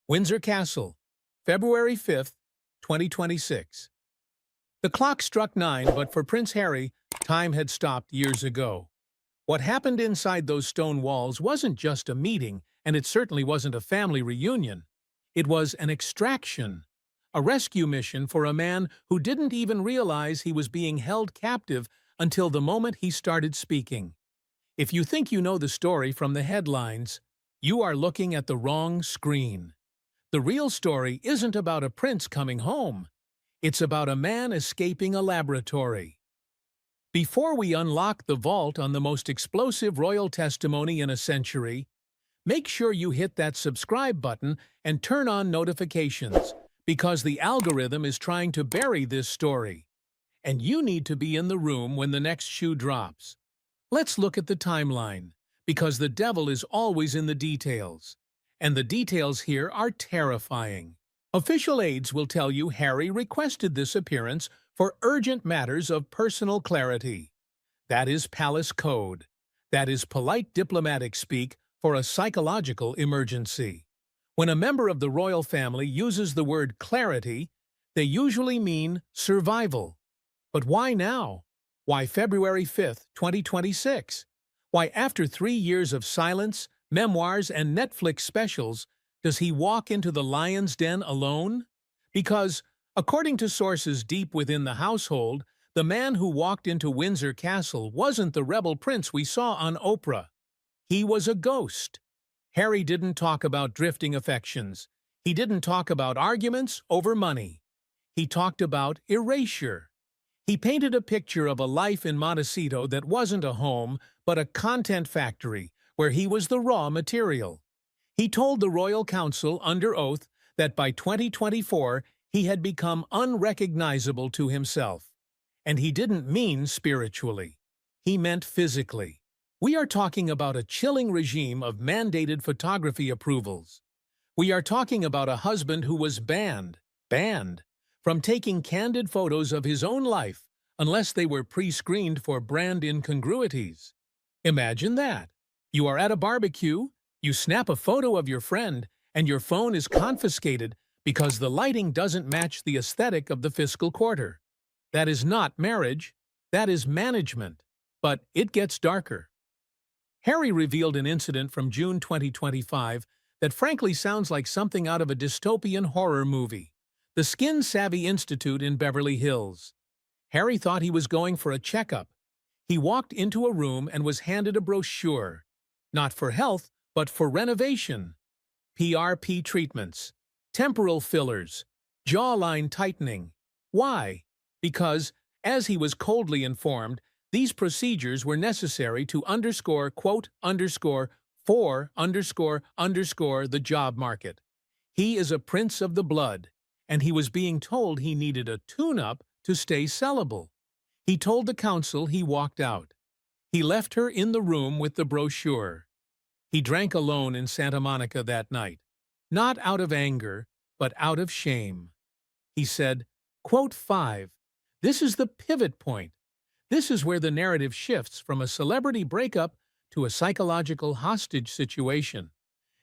Windsor Castle, February 5th, 2026. The clock struck 9, but for Prince Harry, time had stopped years ago. What happened inside those stone walls wasn't just a meeting, and it certainly wasn't a family reunion. It was an extraction, a rescue mission for a man who didn't even realize he was being held captive until the moment he started speaking. If you think you know the story from the headlines, you are looking at the wrong screen. The real story isn't about a prince coming home. It's about a man escaping a laboratory. Before we unlock the vault on the most explosive royal testimony in a century, make sure you hit that subscribe button and turn on notifications, because the algorithm is trying to bury this story. And you need to be in the room when the next shoe drops. Let's look at the timeline, because the devil is always in the details. And the details here are terrifying. Official aides will tell you Harry requested this appearance for urgent matters of personal clarity. That is palace code. That is polite diplomatic speak for a psychological emergency. When a member of the royal family uses the word clarity, they usually mean survival. But why now? Why February 5th, 2026? Why, after 3 years of silence, memoirs, and Netflix specials, does he walk into the lion's den alone? Because, according to sources deep within the household, the man who walked into Windsor Castle wasn't the rebel prince we saw on Oprah. He was a ghost. Harry didn't talk about drifting affections. He didn't talk about arguments over money. He talked about erasure. He painted a picture of a life in Montecito that wasn't a home, but a content factory, where he was the raw material. He told the Royal Council under oath that by 2024 he had become unrecognizable to himself. And he didn't mean spiritually. He meant physically. We are talking about a chilling regime of mandated photography approvals. We are talking about a husband who was banned from taking candid photos of his own life unless they were pre-screened for brand incongruities. Imagine that. You are at a barbecue, you snap a photo of your friend, and your phone is confiscated because the lighting doesn't match the aesthetic of the fiscal quarter. That is not marriage, that is management. But it gets darker. Harry revealed an incident from June 2025 that frankly sounds like something out of a dystopian horror movie. The Skin Savvy Institute in Beverly Hills. Harry thought he was going for a checkup. He walked into a room and was handed a brochure. Not for health, but for renovation. PRP treatments, temporal fillers, jawline tightening. Why? Because, as he was coldly informed, these procedures were necessary to _for_the job market. He is a prince of the blood, and he was being told he needed a tune-up to stay sellable. He told the council he walked out. He left her in the room with the brochure. He drank alone in Santa Monica that night, not out of anger, but out of shame. He said, quote 5, "This is the pivot point. This is where the narrative shifts from a celebrity breakup to a psychological hostage situation."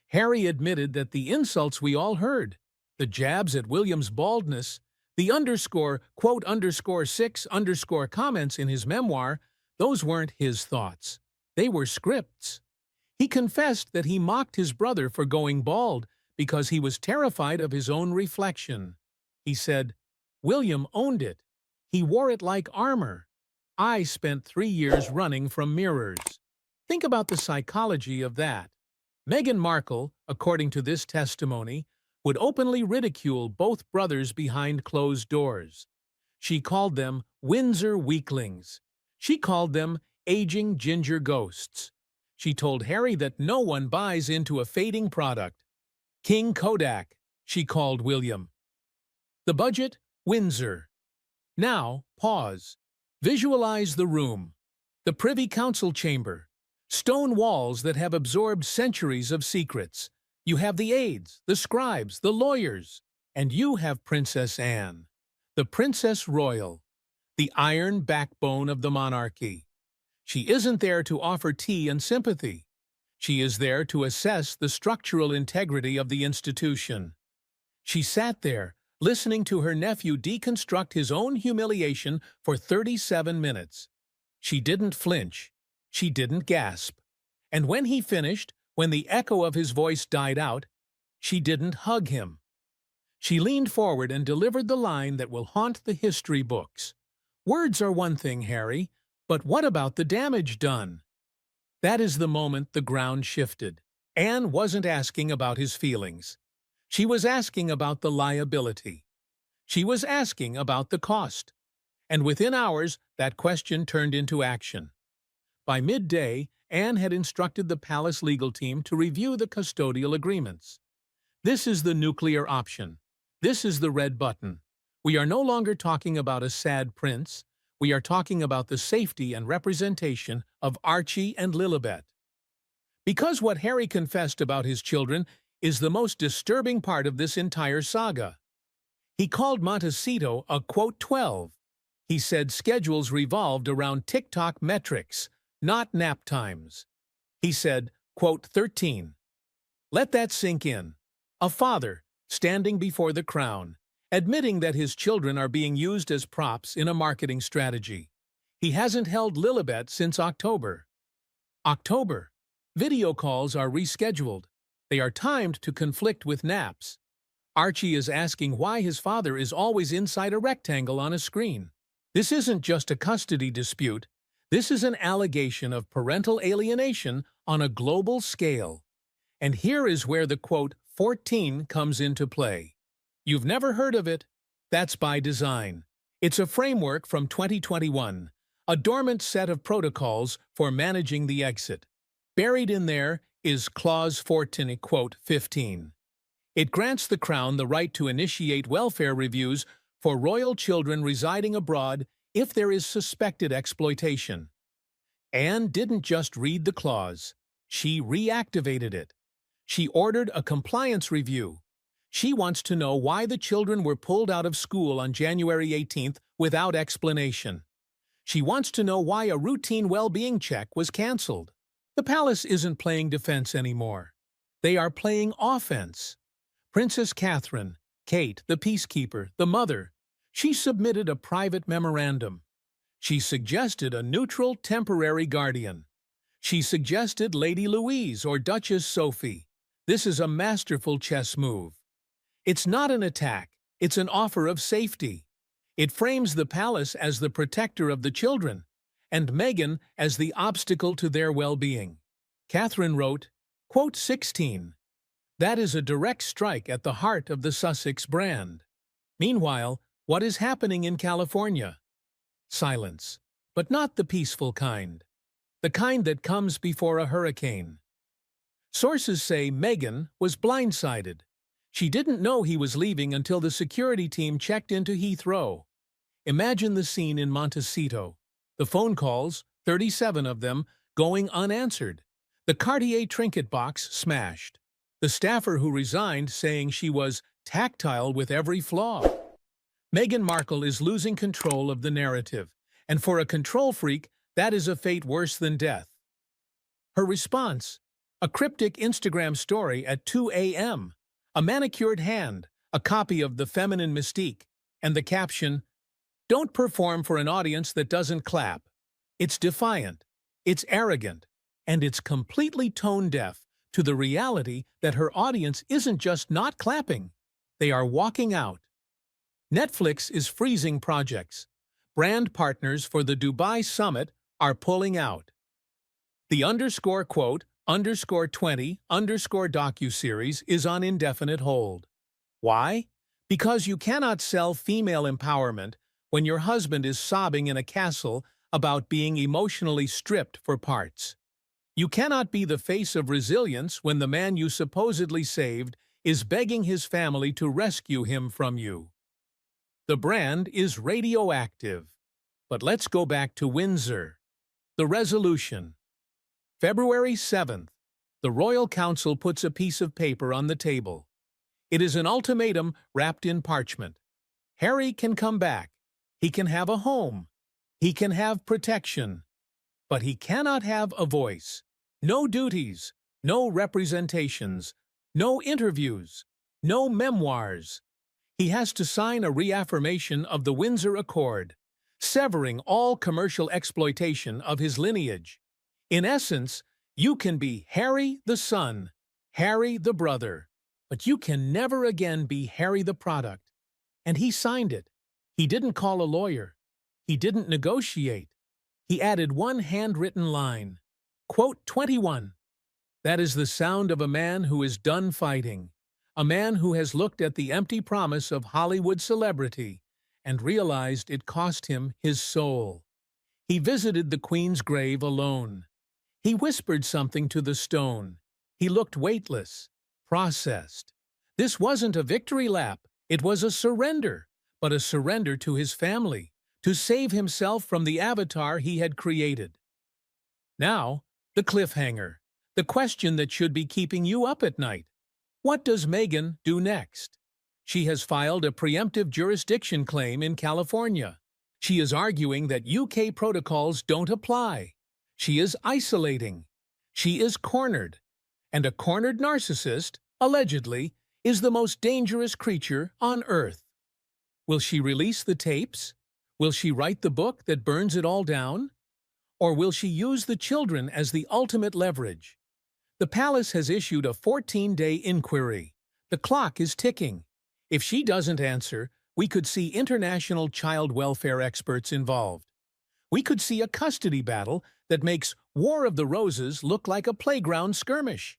Harry admitted that the insults we all heard, the jabs at William's baldness, the _6_ comments in his memoir, those weren't his thoughts. They were scripts. He confessed that he mocked his brother for going bald because he was terrified of his own reflection. He said, "William owned it. He wore it like armor. I spent 3 years running from mirrors." Think about the psychology of that. Meghan Markle, according to this testimony, would openly ridicule both brothers behind closed doors. She called them Windsor weaklings. She called them aging ginger ghosts. She told Harry that no one buys into a fading product. King Kodak, she called William. The budget, Windsor. Now, pause. Visualize the room. The Privy Council chamber. Stone walls that have absorbed centuries of secrets. You have the aides, the scribes, the lawyers. And you have Princess Anne, the Princess Royal, the iron backbone of the monarchy. She isn't there to offer tea and sympathy. She is there to assess the structural integrity of the institution. She sat there, listening to her nephew deconstruct his own humiliation for 37 minutes. She didn't flinch. She didn't gasp. And when he finished, when the echo of his voice died out, she didn't hug him. She leaned forward and delivered the line that will haunt the history books. "Words are one thing, Harry, but what about the damage done?" That is the moment the ground shifted. Anne wasn't asking about his feelings. She was asking about the liability. She was asking about the cost. And within hours, that question turned into action. By midday, Anne had instructed the palace legal team to review the custodial agreements. This is the nuclear option. This is the red button. We are no longer talking about a sad prince. We are talking about the safety and representation of Archie and Lilibet. Because what Harry confessed about his children is the most disturbing part of this entire saga. He called Montecito a, quote, 12. He said schedules revolved around TikTok metrics, not nap times. He said, quote, 13. Let that sink in. A father, standing before the crown, admitting that his children are being used as props in a marketing strategy. He hasn't held Lilibet since October. October. Video calls are rescheduled. They are timed to conflict with naps. Archie is asking why his father is always inside a rectangle on a screen. This isn't just a custody dispute. This is an allegation of parental alienation on a global scale. And here is where the, quote, 14 comes into play. You've never heard of it? That's by design. It's a framework from 2021, a dormant set of protocols for managing the exit. Buried in there is Clause 14, quote, 15. It grants the Crown the right to initiate welfare reviews for royal children residing abroad if there is suspected exploitation. Anne didn't just read the clause. She reactivated it. She ordered a compliance review. She wants to know why the children were pulled out of school on January 18th without explanation. She wants to know why a routine well-being check was cancelled. The palace isn't playing defense anymore. They are playing offense. Princess Catherine, Kate, the peacekeeper, the mother, she submitted a private memorandum. She suggested a neutral temporary guardian. She suggested Lady Louise or Duchess Sophie. This is a masterful chess move. It's not an attack, it's an offer of safety. It frames the palace as the protector of the children, and Meghan as the obstacle to their well-being. Catherine wrote, quote, 16. That is a direct strike at the heart of the Sussex brand. Meanwhile, what is happening in California? Silence, but not the peaceful kind. The kind that comes before a hurricane. Sources say Meghan was blindsided. She didn't know he was leaving until the security team checked into Heathrow. Imagine the scene in Montecito. The phone calls, 37 of them, going unanswered. The Cartier trinket box smashed. The staffer who resigned saying she was tactile with every flaw. Meghan Markle is losing control of the narrative, and for a control freak, that is a fate worse than death. Her response? A cryptic Instagram story at 2 a.m., a manicured hand, a copy of The Feminine Mystique, and the caption, "Don't perform for an audience that doesn't clap." It's defiant, it's arrogant, and it's completely tone-deaf to the reality that her audience isn't just not clapping, they are walking out. Netflix is freezing projects. Brand partners for the Dubai summit are pulling out. The _20_ docuseries is on indefinite hold. Why? Because you cannot sell female empowerment when your husband is sobbing in a castle about being emotionally stripped for parts. You cannot be the face of resilience when the man you supposedly saved is begging his family to rescue him from you. The brand is radioactive. But let's go back to Windsor. The resolution. February 7th, the Royal Council puts a piece of paper on the table. It is an ultimatum wrapped in parchment. Harry can come back. He can have a home. He can have protection. But he cannot have a voice. No duties, no representations, no interviews, no memoirs. He has to sign a reaffirmation of the Windsor Accord, severing all commercial exploitation of his lineage. In essence, you can be Harry the son, Harry the brother, but you can never again be Harry the product. And he signed it. He didn't call a lawyer. He didn't negotiate. He added one handwritten line. Quote 21. That is the sound of a man who is done fighting, a man who has looked at the empty promise of Hollywood celebrity and realized it cost him his soul. He visited the Queen's grave alone. He whispered something to the stone. He looked weightless, processed. This wasn't a victory lap, it was a surrender, but a surrender to his family, to save himself from the avatar he had created. Now, the cliffhanger, the question that should be keeping you up at night. What does Meghan do next? She has filed a preemptive jurisdiction claim in California. She is arguing that UK protocols don't apply. She is isolating. She is cornered. And a cornered narcissist, allegedly, is the most dangerous creature on Earth. Will she release the tapes? Will she write the book that burns it all down? Or will she use the children as the ultimate leverage? The palace has issued a 14-day inquiry. The clock is ticking. If she doesn't answer, we could see international child welfare experts involved. We could see a custody battle that makes War of the Roses look like a playground skirmish.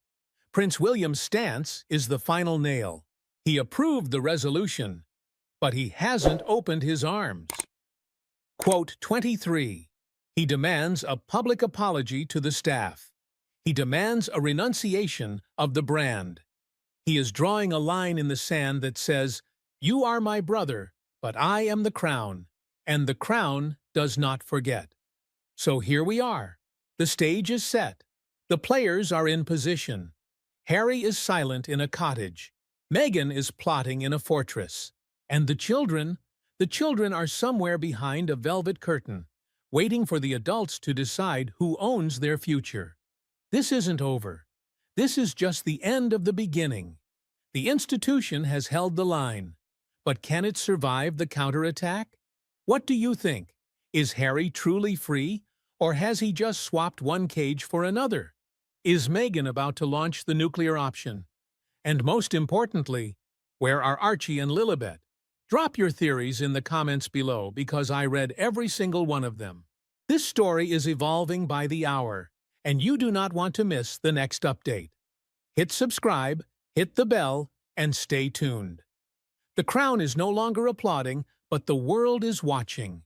Prince William's stance is the final nail. He approved the resolution, but he hasn't opened his arms. Quote 23. He demands a public apology to the staff. He demands a renunciation of the brand. He is drawing a line in the sand that says, "You are my brother, but I am the crown, and the crown does not forget." So here we are. The stage is set. The players are in position. Harry is silent in a cottage. Meghan is plotting in a fortress. And the children are somewhere behind a velvet curtain, waiting for the adults to decide who owns their future. This isn't over. This is just the end of the beginning. The institution has held the line. But can it survive the counterattack? What do you think? Is Harry truly free, or has he just swapped one cage for another? Is Meghan about to launch the nuclear option? And most importantly, where are Archie and Lilibet? Drop your theories in the comments below because I read every single one of them. This story is evolving by the hour, and you do not want to miss the next update. Hit subscribe, hit the bell, and stay tuned. The Crown is no longer applauding, but the world is watching.